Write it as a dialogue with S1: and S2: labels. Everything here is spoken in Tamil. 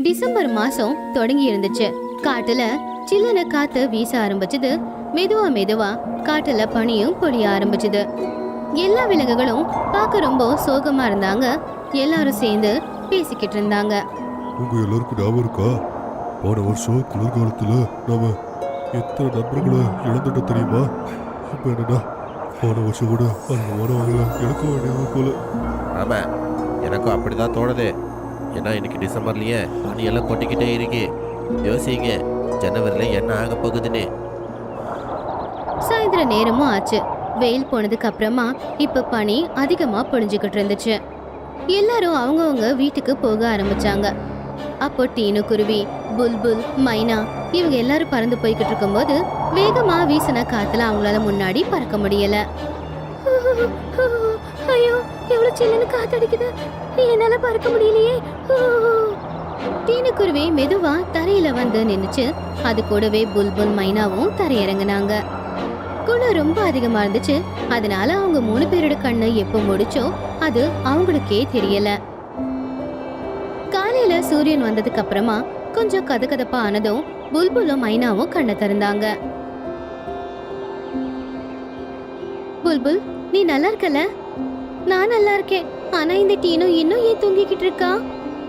S1: டிசம்பர் மாசம் தொடங்கி இருந்துச்சு. காட்டுல சில்லுன காத்து வீச ஆரம்பிச்சது. மெதுவா மெதுவா காட்டுல பனியும் பொழிய ஆரம்பிச்சது. எல்லா விலங்குகளும் பார்க்க ரொம்ப சோகமா இருந்தாங்க. எல்லாரும் சேர்ந்து பேசிக்கிட்டு இருந்தாங்க.
S2: உங்க எல்லாருக்கும் ஞாபகம் இருக்கா? போன வருஷம் குளிர்காலத்துல நாம எத்தனை நண்பர்களை இழந்துட்டோம் தெரியுமா? இப்ப என்னன்னா போன வருஷம் கூட அந்த மாணவங்களை இழக்க வேண்டியது போல.
S3: ஆமா, எனக்கும் அப்படிதான் தோணுது. ஏன்னா இன்னைக்கு டிசம்பர்லயே பனியெல்லாம் கொட்டிக்கிட்டே இருக்கு. யோசிங்க, ஜனவரில என்ன ஆக போகுதுன்னு.
S1: சாயந்தர நேரமும் ஆச்சு. வெயில் போனதுக்கு அப்புறமா இப்ப பனி அதிகமா பொழிஞ்சுக்கிட்டு இருந்துச்சு. எல்லாரும் அவங்கவங்க வீட்டுக்கு போக ஆரம்பிச்சாங்க. அப்போ டீனு குருவி, புல்புல், மைனா இவங்க எல்லாரும் பறந்து போய்கிட்டு இருக்கும்போது வேகமா வீசின காத்துல அவங்களால முன்னாடி பறக்க முடியல. ஐயோ, எவ்வளவு சில்லுன்னு காத்தடிக்குது, என்னால பறக்க முடியலையே. டீனு குருவி மெதுவா தரையில வந்து நின்னுச்சு. அது கூடவே புல்புல் மைனாவும் தரையிறங்குனாங்க. குளிர் ரொம்ப அதிகமா இருந்துச்சு. அதனால அவங்க 3 பேரோட கண்ணு எப்ப முடிச்சோ அது அவங்களுக்கே தெரியல. காலையில சூரியன் வந்ததுக்கு அப்புறமா கொஞ்சம் கதகதப்பா ஆனதும் புல்புலும் மைனாவும் கண்ணை திறந்தாங்க. புல்புல், நீ நல்லா இருக்கல? நான் நல்லா இருக்கேன். ஆனா இந்த டீனும் இன்னும் ஏன் தூங்கிக்கிட்டு இருக்கா?